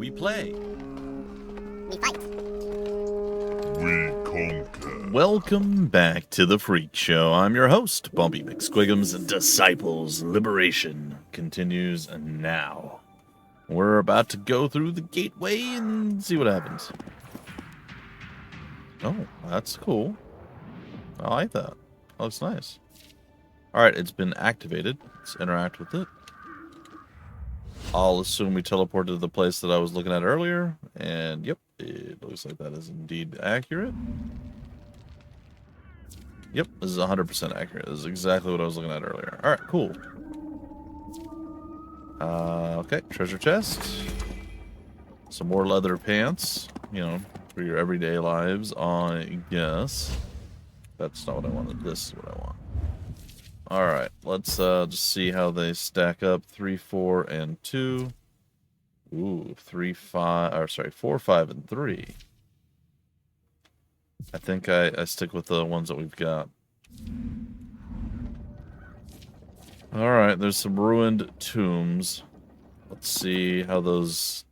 We play. We fight. We conquer. Welcome back to the Freak Show. I'm your host, Bumpy McSquigum's Disciples Liberation continues now. We're about to go through the gateway and see what happens. Oh, that's cool. I like that. That looks nice. Alright, it's been activated. Let's interact with it. I'll assume we teleported to the place that I was looking at earlier. And yep, it looks like that is indeed accurate. Yep, this is 100% accurate. This is exactly what I was looking at earlier. Alright, cool. Okay, treasure chest. Some more leather pants, you know, for your everyday lives, I guess. That's not what I wanted. This is what I want. Alright, let's just see how they stack up. 3, 4, and 2. Ooh, 3, 5, or sorry, 4, 5, and 3. I think I stick with the ones that we've got. Alright, there's some ruined tombs. Let's see how those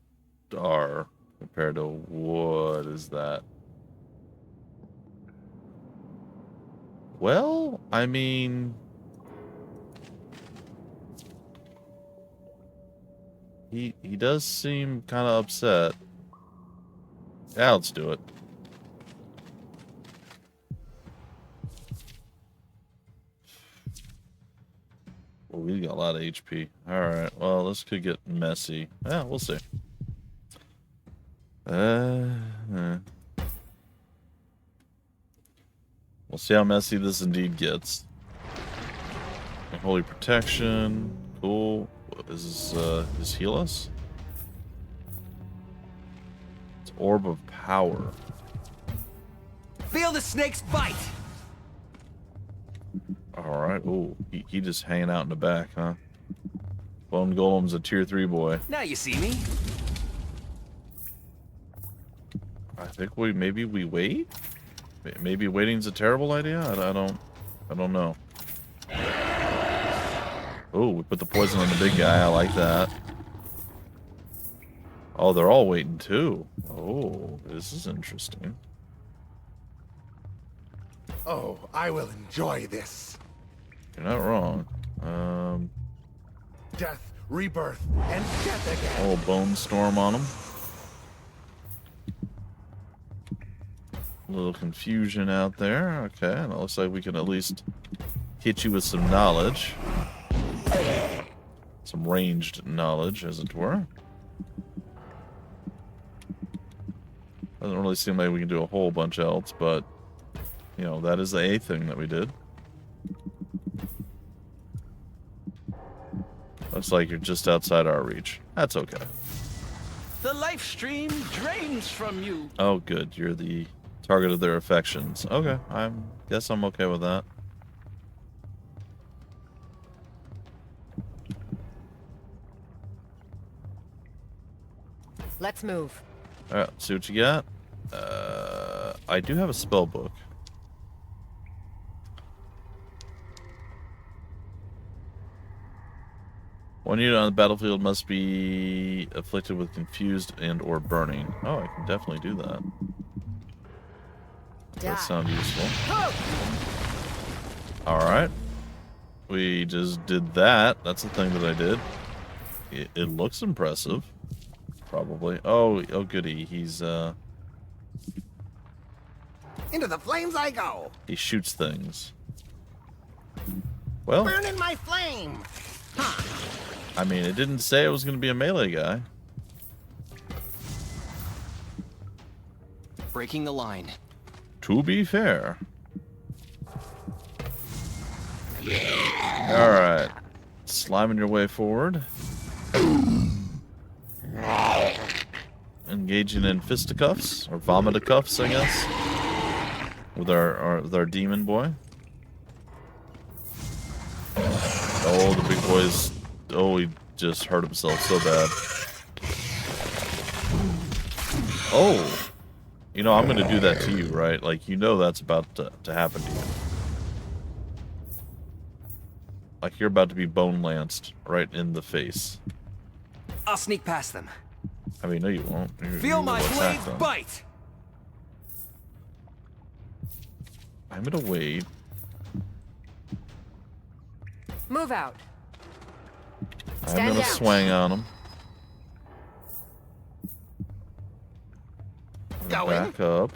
are compared to what is that? Well, I mean, he does seem kind of upset. Yeah, let's do it. Well, we got a lot of HP. Alright, well, this could get messy. Yeah, we'll see. We'll see how messy this indeed gets. Holy protection. Cool. Is this heal us? It's orb of power. Feel the snake's bite! Alright. Ooh, he just hanging out in the back, huh? Bone Golem's a tier 3 boy. Now you see me. I think maybe we wait? Maybe waiting's a terrible idea? I don't know. Oh, we put the poison on the big guy. I like that. Oh, they're all waiting too. Oh, this is interesting. Oh, I will enjoy this. You're not wrong. Death, rebirth, and death again. Oh, bone storm on him. A little confusion out there. Okay, and it looks like we can at least hit you with some knowledge. Some ranged knowledge, as it were. Doesn't really seem like we can do a whole bunch else, but, you know, that is the A thing that we did. Looks like you're just outside our reach. That's okay. The life stream drains from you. Oh, good. You're the target of their affections. Okay, guess I'm okay with that. Let's move. Alright, see what you got. I do have a spell book. One unit on the battlefield must be afflicted with confused and or burning. Oh, I can definitely do that. That sounds useful. Alright. We just did that. That's the thing that I did. It looks impressive. Probably. Oh goody. He's, Into the flames I go. he shoots things. Well, Burn in my flame. I mean, it didn't say it was going to be a melee guy. Breaking the line. To be fair. Alright. Sliming your way forward. Engaging in fisticuffs, or vomiticuffs, I guess. With our demon boy. Oh, the big boy's... Oh, he just hurt himself so bad. Oh! You know, I'm going to do that to you, right? Like, you know that's about to happen to you. Like, you're about to be bone lanced right in the face. I'll sneak past them. I mean, no, you won't. Feel my will attack blades them. bite. I'm gonna wait. Move out. I'm Stand gonna down. swing on them. Going. Back up.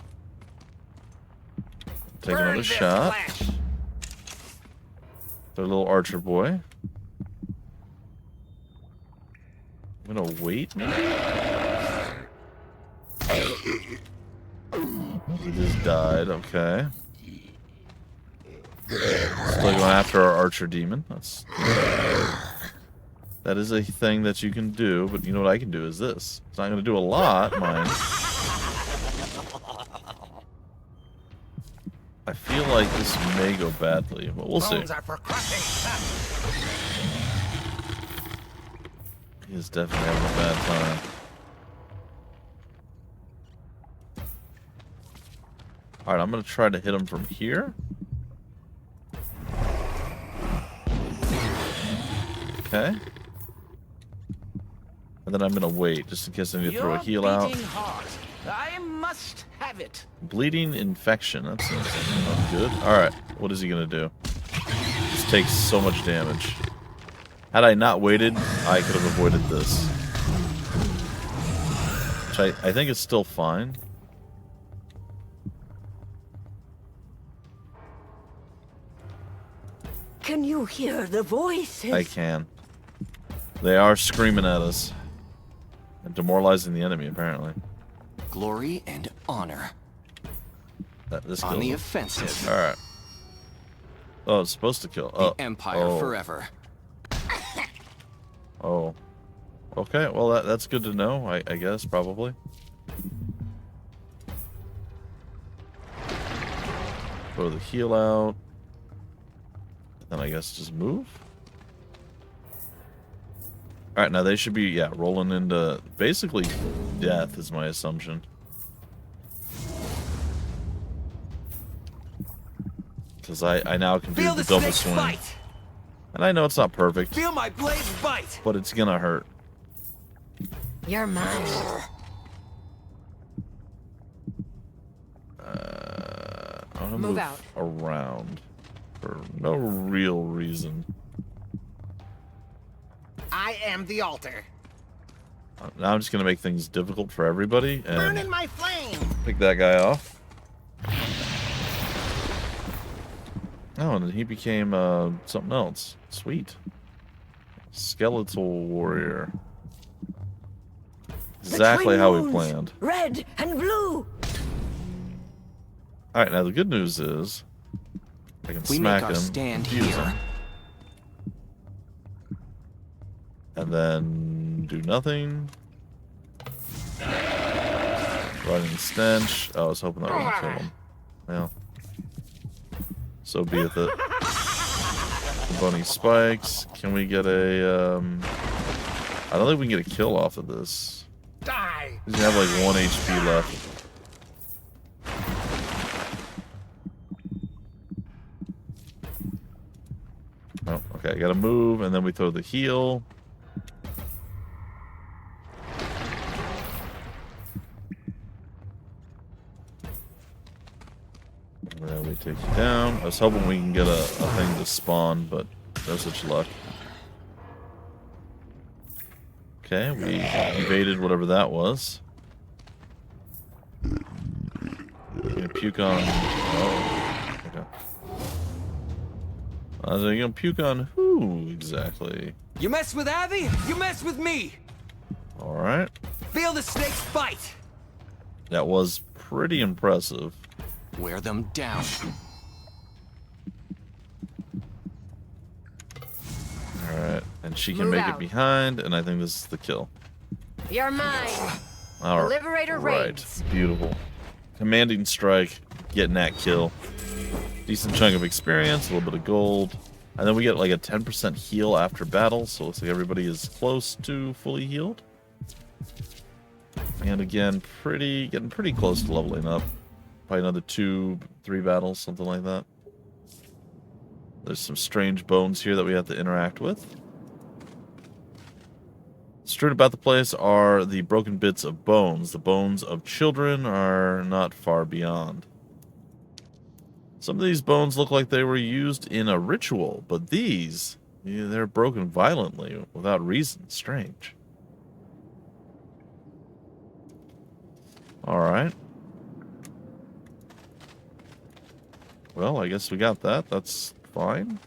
Take Burn another this shot. flesh. Their little archer boy. I'm gonna wait. Maybe? He just died. Okay. Still going after our archer demon. That is a thing that you can do, but you know what I can do is this. It's not gonna do a lot, mine. I feel like this may go badly, but we'll see. Bones are for crushing. He is definitely having a bad time. Alright, I'm gonna try to hit him from here. Okay. And then I'm gonna wait, just in case I need to throw a heal out. Beating heart. I must have it. Bleeding infection, that seems not good. Alright, what is he gonna do? This takes so much damage. Had I not waited, I could have avoided this. Which I think is still fine. Can you hear the voices? I can. They are screaming at us. And demoralizing the enemy, apparently. Glory and honor. This On kills the him. offensive. Alright. Oh, it's supposed to kill. The Oh. Empire Oh. forever. Oh. Okay, well that's good to know, I guess, probably. Throw the heal out. Then I guess just move. Alright, now they should be, yeah, rolling into basically death is my assumption. Because I now can do Feel the the double snake swing. bite. And I know it's not perfect, Feel my blades bite. but it's gonna hurt. You're mine. I'm gonna Move move out. around for no real reason. I am the altar. Now I'm just gonna make things difficult for everybody Burn in and my flame. pick that guy off. Oh, and then he became something else. Sweet. Skeletal warrior. Exactly Between how we moons, planned. Red and blue. All right, now the good news is I can We smack make our him, stand confuse here. him, and then do nothing. Running stench. Oh, I was hoping that wouldn't kill him. Well, so be it. Bunny spikes. Can we get a? I don't think we can get a kill off of this. Die. He's gonna have like 1 HP left. Oh, okay. I gotta move, and then we throw the heal. And then we take you down. I was hoping we can get a thing to spawn, but no such luck. Okay, we evaded whatever that was. You're gonna puke on. Oh, okay. So you're gonna puke on who exactly? You mess with Abby, you mess with me. Alright. Feel the snake's bite. That was pretty impressive. Wear them down. Alright. And she can Move make out. it behind, and I think this is the kill. You're mine. Alright. Liberator reigns. Beautiful. Commanding strike, getting that kill. Decent chunk of experience, a little bit of gold. And then we get like a 10% heal after battle, so it looks like everybody is close to fully healed. And again, getting pretty close to leveling up. Probably another 2-3 battles, something like that. There's some strange bones here that we have to interact with. Let's Strewn about the place are the broken bits of bones. The bones of children are not far beyond. Some of these bones look like they were used in a ritual, but these, yeah, they're broken violently, without reason. Strange. Alright. Well, I guess we got that. That's fine.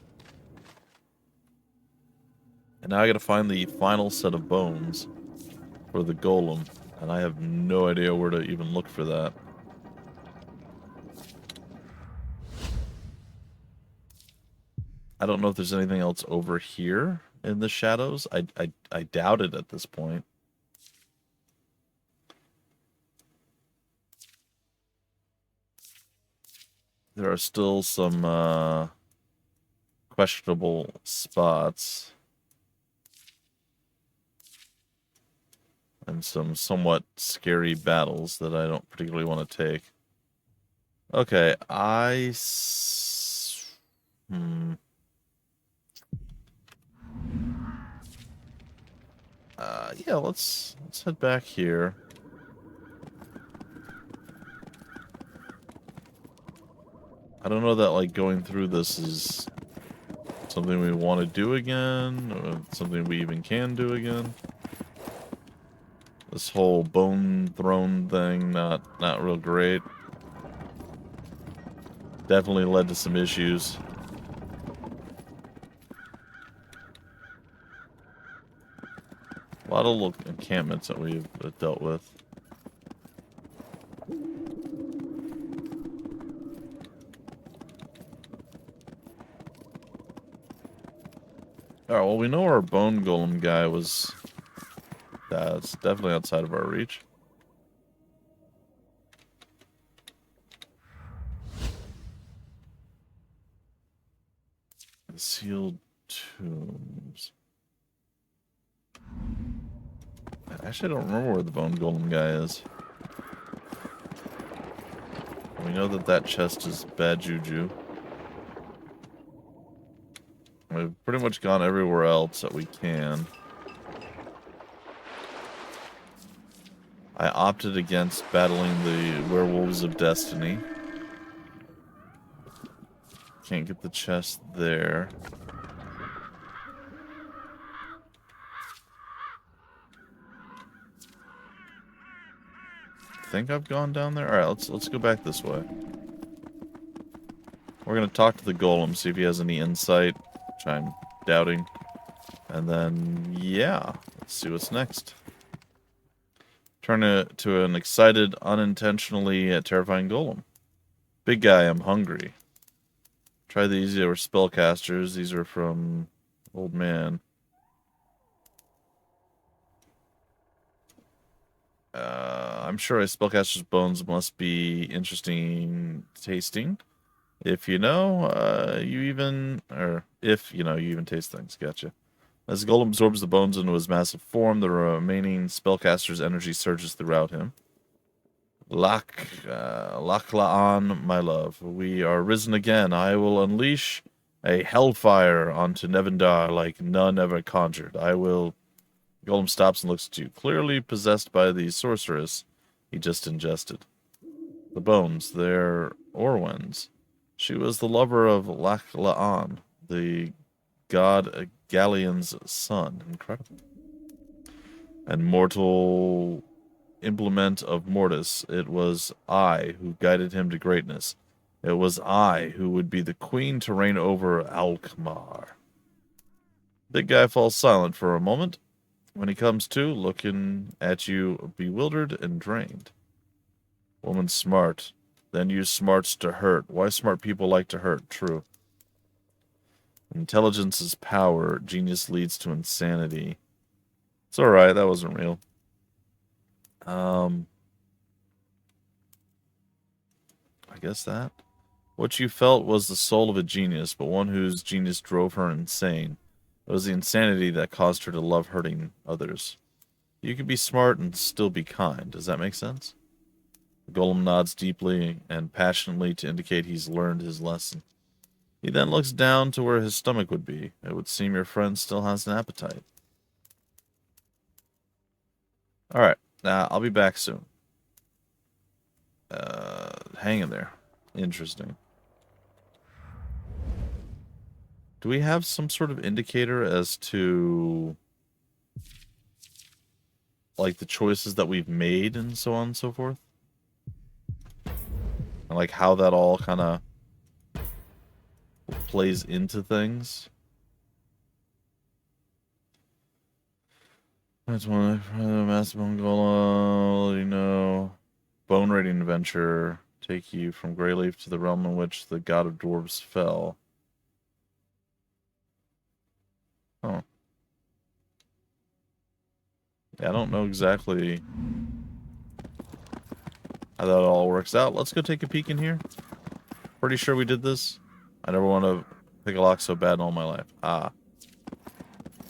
And now I gotta find the final set of bones for the golem. And I have no idea where to even look for that. I don't know if there's anything else over here in the shadows. I doubt it at this point. There are still some questionable spots. And some somewhat scary battles that I don't particularly want to take. Okay, yeah, let's head back here. I don't know that, like, going through this is something we want to do again, or something we even can do again. This whole bone throne thing, not real great. Definitely led to some issues. A lot of little encampments that we've dealt with. Alright, well, we know our bone golem guy was... That's definitely outside of our reach. The sealed tombs. Actually, I don't remember where the bone golem guy is. We know that that chest is bad juju. We've pretty much gone everywhere else that we can. I opted against battling the werewolves of destiny. Can't get the chest there. I think I've gone down there. All right, let's go back this way. We're gonna talk to the golem, see if he has any insight, which I'm doubting, and then yeah, let's see what's next. Turn it to an excited, unintentionally terrifying golem. Big guy, I'm hungry. Try these. They were spellcasters. These are from Old Man. I'm sure a spellcaster's bones must be interesting tasting. If you know, you even taste things. Gotcha. As the golem absorbs the bones into his massive form, the remaining spellcaster's energy surges throughout him. Lachlaan, my love, we are risen again. I will unleash a hellfire onto Nevendar like none ever conjured. I will... Golem stops and looks at you, clearly possessed by the sorceress he just ingested. The bones, they're Orwen's. She was the lover of Lachlaan, the god Galleon's son. Incredible. And mortal implement of Mortis. It was I who guided him to greatness. It was I who would be the queen to reign over Alkmaar. Big guy falls silent for a moment. When he comes to, looking at you bewildered and drained. Woman smart. Then use smarts to hurt. Why smart people like to hurt? True. Intelligence is power. Genius leads to insanity. It's alright, that wasn't real. I guess that. What you felt was the soul of a genius, but one whose genius drove her insane. It was the insanity that caused her to love hurting others. You can be smart and still be kind. Does that make sense? The golem nods deeply and passionately to indicate he's learned his lesson. He then looks down to where his stomach would be. It would seem your friend still has an appetite. Alright, I'll be back soon. Hang in there. Interesting. Do we have some sort of indicator as to, like, the choices that we've made and so on and so forth? And, like, how that all kind of plays into things? That's one of the massive Mongola, you know. Bone raiding adventure. Take you from Greyleaf to the realm in which the god of dwarves fell. Oh. Yeah, I don't know exactly how that all works out. Let's go take a peek in here. Pretty sure we did this. I never want to pick a lock so bad in all my life. Ah.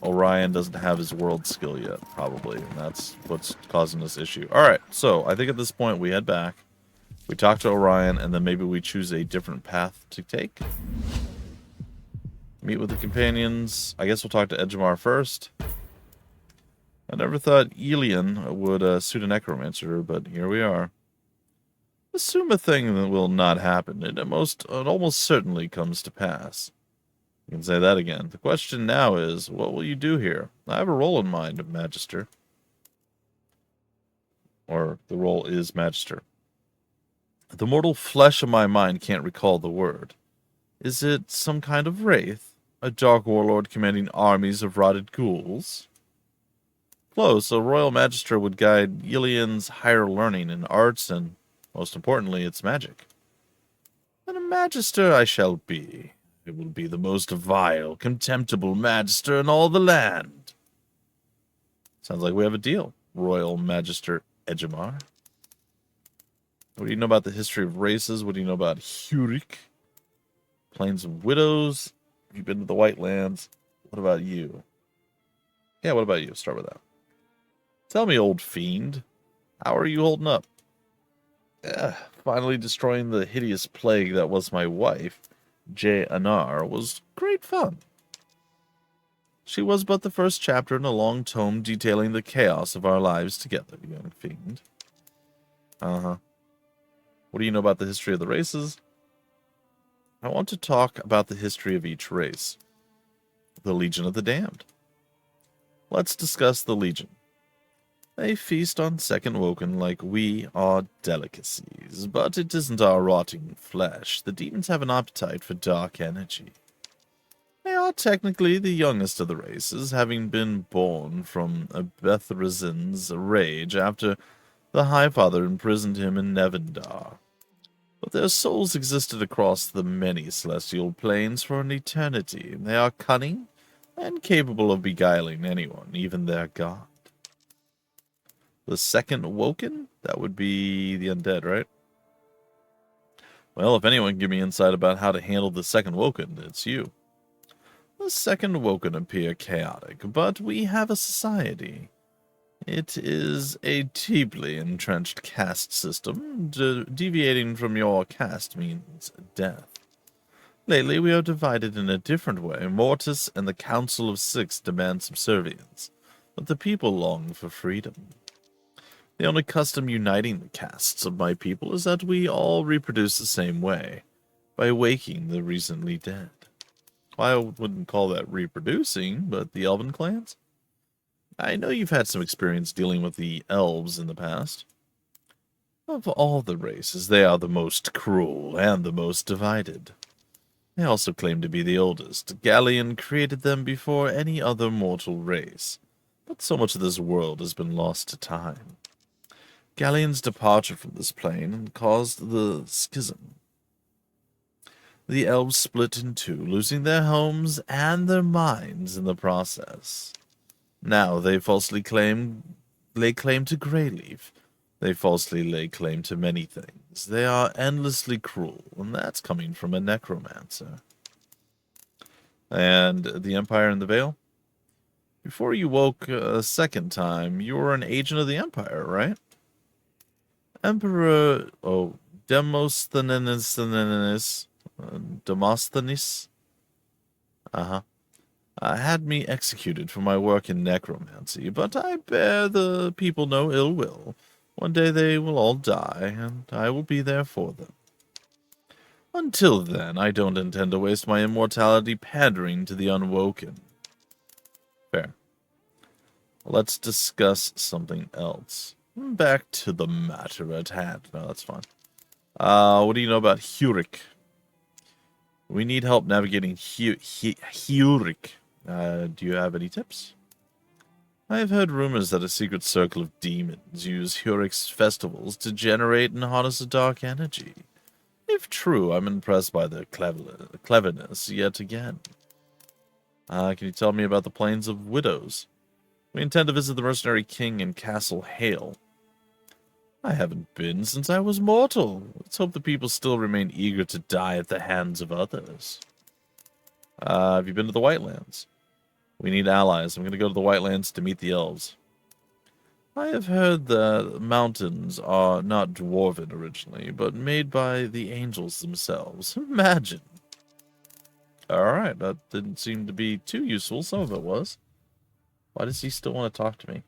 Orion doesn't have his world skill yet, probably, and that's what's causing this issue. Alright, so I think at this point we head back, we talk to Orion, and then maybe we choose a different path to take. Meet with the companions. I guess we'll talk to Edgemar first. I never thought Elian would suit a necromancer, but here we are. Assume a thing that will not happen, and it almost certainly comes to pass. You can say that again. The question now is, what will you do here? I have a role in mind, Magister. Or, the role is Magister. The mortal flesh of my mind can't recall the word. Is it some kind of wraith? A dark warlord commanding armies of rotted ghouls? Close, a royal magister would guide Ilian's higher learning in arts and, most importantly, its magic. And a magister I shall be. It will be the most vile, contemptible magister in all the land. Sounds like we have a deal, Royal Magister Edgemar. What do you know about the history of races? What do you know about Hurik? Plains of Widows? Have you been to the White Lands? What about you? Yeah, what about you? Start with that. Tell me, old fiend. How are you holding up? Finally destroying the hideous plague that was my wife, J. Anar, was great fun. She was but the first chapter in a long tome detailing the chaos of our lives together, young fiend. Uh-huh. What do you know about the history of the races? I want to talk about the history of each race. The Legion of the Damned. Let's discuss the Legion. They feast on second woken like we are delicacies, but it isn't our rotting flesh. The demons have an appetite for dark energy. They are technically the youngest of the races, having been born from Bethrazin's rage after the High Father imprisoned him in Nevendar. But their souls existed across the many celestial planes for an eternity. They are cunning and capable of beguiling anyone, even their god. The second woken? That would be the undead, right? Well, if anyone can give me insight about how to handle the second woken, it's you. The second woken appear chaotic, but we have a society. It is a deeply entrenched caste system. Deviating from your caste means death. Lately, we are divided in a different way. Mortis and the Council of Six demand subservience, but the people long for freedom. The only custom uniting the castes of my people is that we all reproduce the same way, by waking the recently dead. I wouldn't call that reproducing, but the elven clans? I know you've had some experience dealing with the elves in the past. Of all the races, they are the most cruel and the most divided. They also claim to be the oldest. Galleon created them before any other mortal race, but so much of this world has been lost to time. Galleon's departure from this plane caused the schism. The elves split in two, losing their homes and their minds in the process. Now they falsely lay claim to Greyleaf. They falsely lay claim to many things. They are endlessly cruel, and that's coming from a necromancer. And the Empire in the Vale? Before you woke a second time, you were an agent of the Empire, right? Emperor, Demosthenes, Uh-huh. had me executed for my work in necromancy, but I bear the people no ill will. One day they will all die, and I will be there for them. Until then, I don't intend to waste my immortality pandering to the unwoken. Fair. Let's discuss something else. Back to the matter at hand. No, that's fine. What do you know about Huric? We need help navigating Huric. Do you have any tips? I have heard rumors that a secret circle of demons use Huric's festivals to generate and harness a dark energy. If true, I'm impressed by their cleverness yet again. Can you tell me about the Plains of Widows? We intend to visit the Mercenary King in Castle Hale. I haven't been since I was mortal. Let's hope the people still remain eager to die at the hands of others. Have you been to the Whitelands? We need allies. I'm going to go to the Whitelands to meet the elves. I have heard the mountains are not dwarven originally, but made by the angels themselves. Imagine. Alright, that didn't seem to be too useful. Some of it was. Why does he still want to talk to me?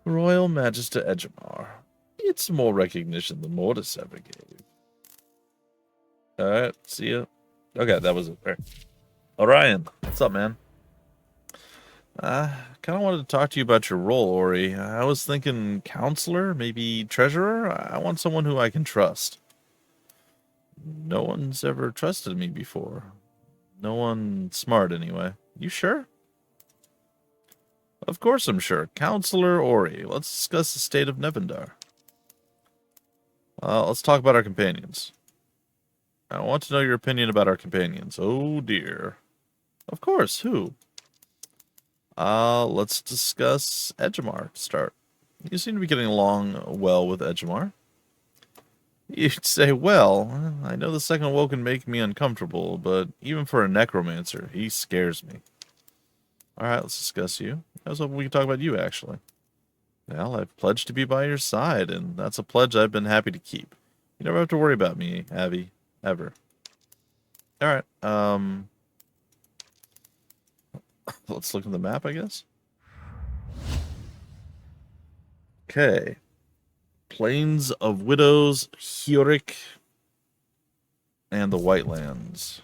Royal Magister Edgemar. It's more recognition than Mortis ever gave. Alright, see ya. Okay, that was it. All right. Orion, what's up, man? Kind of wanted to talk to you about your role, Ori. I was thinking counselor, maybe treasurer. I want someone who I can trust. No one's ever trusted me before. No one smart, anyway. You sure? Of course I'm sure. Counselor Ori, let's discuss the state of Nevendar. Let's talk about our companions. I want to know your opinion about our companions. Oh dear. Of course, who? Let's discuss Edgemar to start. You seem to be getting along well with Edgemar. You'd say, well, I know the second woke can make me uncomfortable, but even for a necromancer, he scares me. Alright, let's discuss you. I was hoping we could talk about you, actually. Well, I've pledged to be by your side, and that's a pledge I've been happy to keep. You never have to worry about me, Abby. Ever. Alright, let's look at the map, I guess. Okay. Plains of Widows, Huric, and the Whitelands.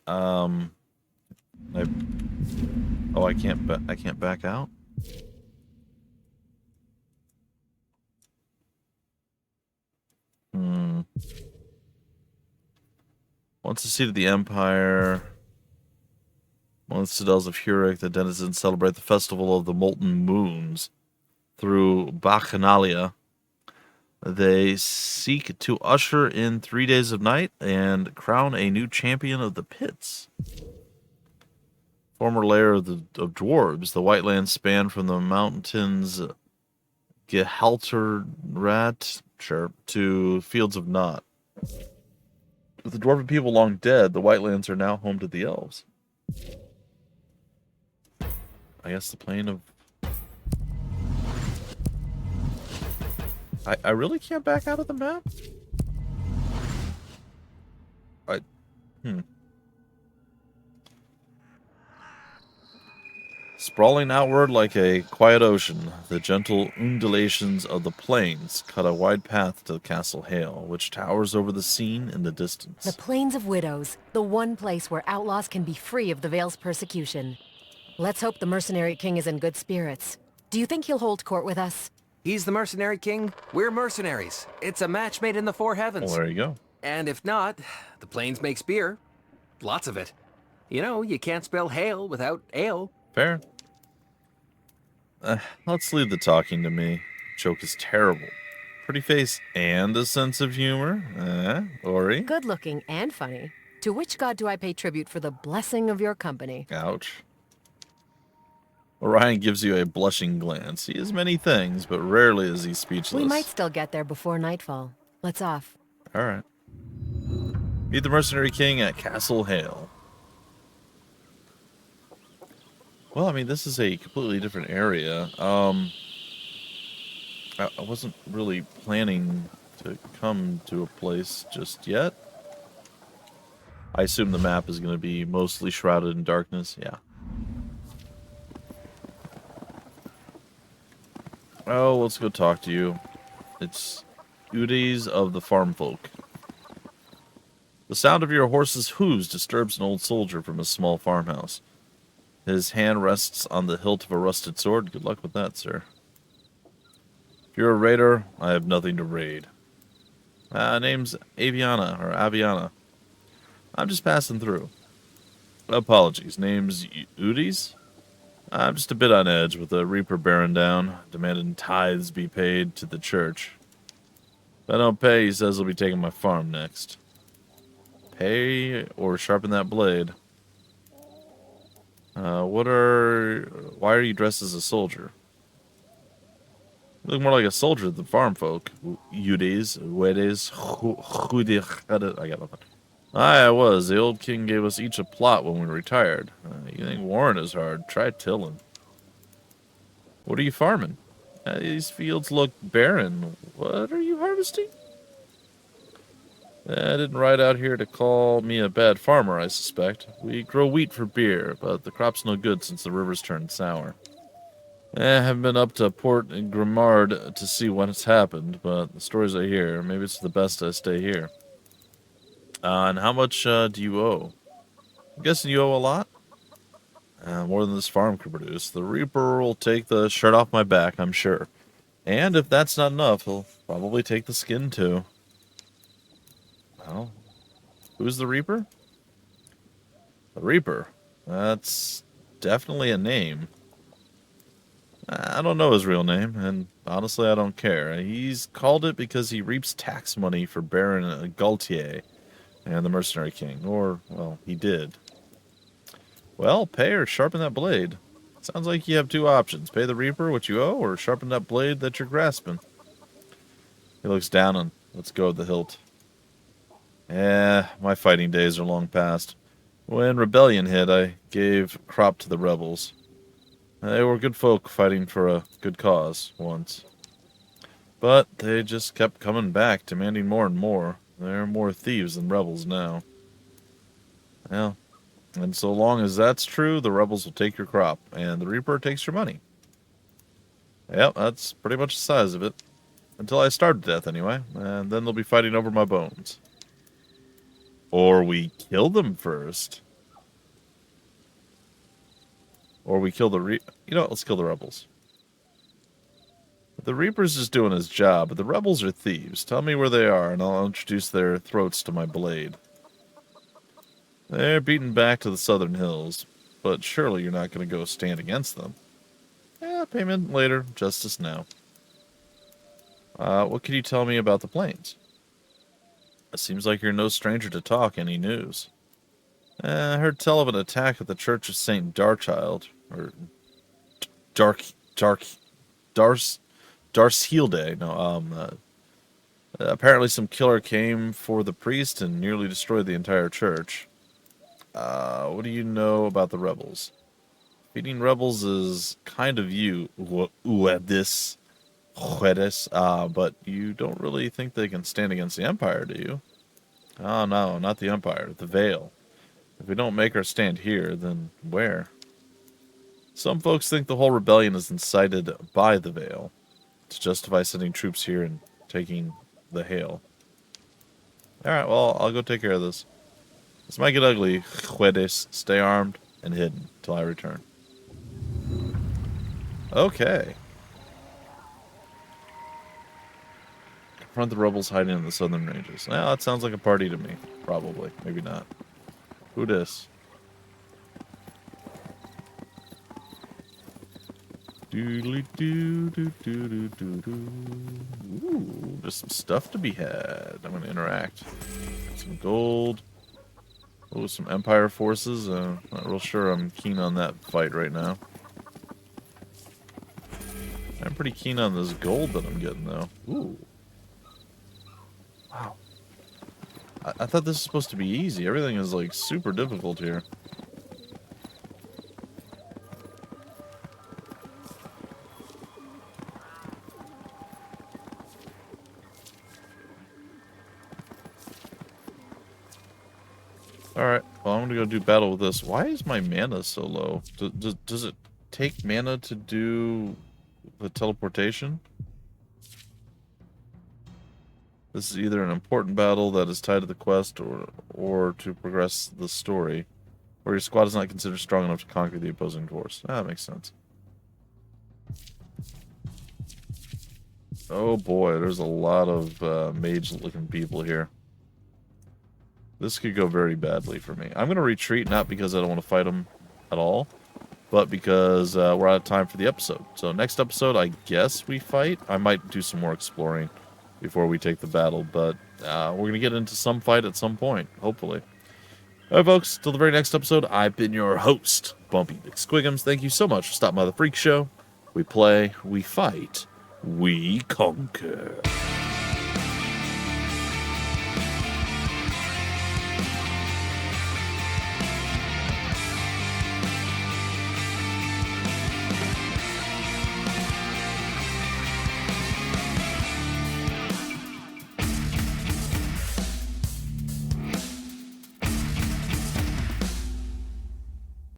I can't back out. Once the seat of the Empire. One of the citadels of Huric, the denizens celebrate the festival of the Molten Moons through Bacchanalia. They seek to usher in 3 days of night and crown a new champion of the pits. Former lair of dwarves, the Whitelands span from the mountains Gehalterrat to fields of Nott. With the dwarven people long dead, the Whitelands are now home to the elves. I guess the plane of... I really can't back out of the map? Sprawling outward like a quiet ocean, the gentle undulations of the plains cut a wide path to Castle Hale, which towers over the scene in the distance. The Plains of Widows, the one place where outlaws can be free of the Vale's persecution. Let's hope the Mercenary King is in good spirits. Do you think he'll hold court with us? He's the Mercenary King. We're mercenaries. It's a match made in the four heavens. Well, there you go. And if not, the plains makes beer. Lots of it. You know, you can't spell Hale without ale. Fair. Let's leave the talking to me. Joke is terrible. Pretty face and a sense of humor. Ori? Good looking and funny. To which god do I pay tribute for the blessing of your company? Ouch. Orion gives you a blushing glance. He is many things, but rarely is he speechless. We might still get there before nightfall. Let's off. Alright. Meet the Mercenary King at Castle Hale. Well, I mean, this is a completely different area. I wasn't really planning to come to a place just yet. I assume the map is going to be mostly shrouded in darkness. Yeah. Oh, let's go talk to you. It's Udes of the farm folk. The sound of your horse's hooves disturbs an old soldier from a small farmhouse. His hand rests on the hilt of a rusted sword. Good luck with that, sir. If you're a raider, I have nothing to raid. Name's Aviana. I'm just passing through. Apologies. Name's Udes? I'm just a bit on edge with the Reaper bearing down, demanding tithes be paid to the church. If I don't pay, he says he'll be taking my farm next. Pay or sharpen that blade. Why are you dressed as a soldier? You look more like a soldier than farm folk. Udes, I got nothing. I was. The old king gave us each a plot when we retired. You think warring is hard? Try tilling. What are you farming? These fields look barren. What are you harvesting? I didn't ride out here to call me a bad farmer, I suspect. We grow wheat for beer, but the crop's no good since the river's turned sour. I haven't been up to Port Grimard to see what's happened, but the stories I hear, maybe it's the best I stay here. And how much do you owe? I'm guessing you owe a lot? More than this farm can produce. The Reaper will take the shirt off my back, I'm sure. And if that's not enough, he'll probably take the skin too. Well, who's the Reaper? The Reaper? That's definitely a name. I don't know his real name, and honestly I don't care. He's called it because he reaps tax money for Baron Gaultier and the Mercenary King. Or, well, he did. Well, pay or sharpen that blade. Sounds like you have two options. Pay the Reaper what you owe, or sharpen that blade that you're grasping. He looks down and lets go of the hilt. My fighting days are long past. When rebellion hit, I gave crop to the rebels. They were good folk fighting for a good cause once. But they just kept coming back, demanding more and more. They're more thieves than rebels now. Well, and so long as that's true, the rebels will take your crop, and the Reaper takes your money. Yep, that's pretty much the size of it. Until I starve to death, anyway, and then they'll be fighting over my bones. Or we kill them first. Or we kill the You know what, let's kill the rebels. The Reaper's just doing his job, but the rebels are thieves. Tell me where they are, and I'll introduce their throats to my blade. They're beaten back to the southern hills, but surely you're not going to go stand against them. Payment later, justice now. What can you tell me about the plains? It seems like you're no stranger to talk. Any news? I heard tell of an attack at the Church of St. Darchild, or Darshilde. No, apparently some killer came for the priest and nearly destroyed the entire church. What do you know about the rebels? Beating rebels is kind of you, Uedis, but you don't really think they can stand against the Empire, do you? Oh no, not the Empire, the Veil. If we don't make our stand here, then where? Some folks think the whole rebellion is incited by the Veil to justify sending troops here and taking the Hail. Alright, well, I'll go take care of this. This might get ugly, Juedes. Stay armed and hidden till I return. Okay. Confront the rebels hiding in the southern ranges. Well, that sounds like a party to me. Probably. Maybe not. Who dis? Doodly doo doo doo doo doo doo. Ooh, there's some stuff to be had. I'm gonna interact. Some gold. Oh, some Empire forces. Not real sure I'm keen on that fight right now. I'm pretty keen on this gold that I'm getting, though. Ooh. Wow. I thought this was supposed to be easy. Everything is, like, super difficult here. Alright, well, I'm gonna go do battle with this. Why is my mana so low? Does it take mana to do the teleportation? This is either an important battle that is tied to the quest or to progress the story. Or your squad is not considered strong enough to conquer the opposing force. Ah, that makes sense. Oh boy, there's a lot of mage-looking people here. This could go very badly for me. I'm going to retreat, not because I don't want to fight them at all, but because we're out of time for the episode. So next episode, I guess we fight. I might do some more exploring before we take the battle, but we're going to get into some fight at some point, hopefully. All right, folks, till the very next episode, I've been your host, Bumpy McSquigums. Thank you so much for stopping by the Freak Show. We play, we fight, we conquer.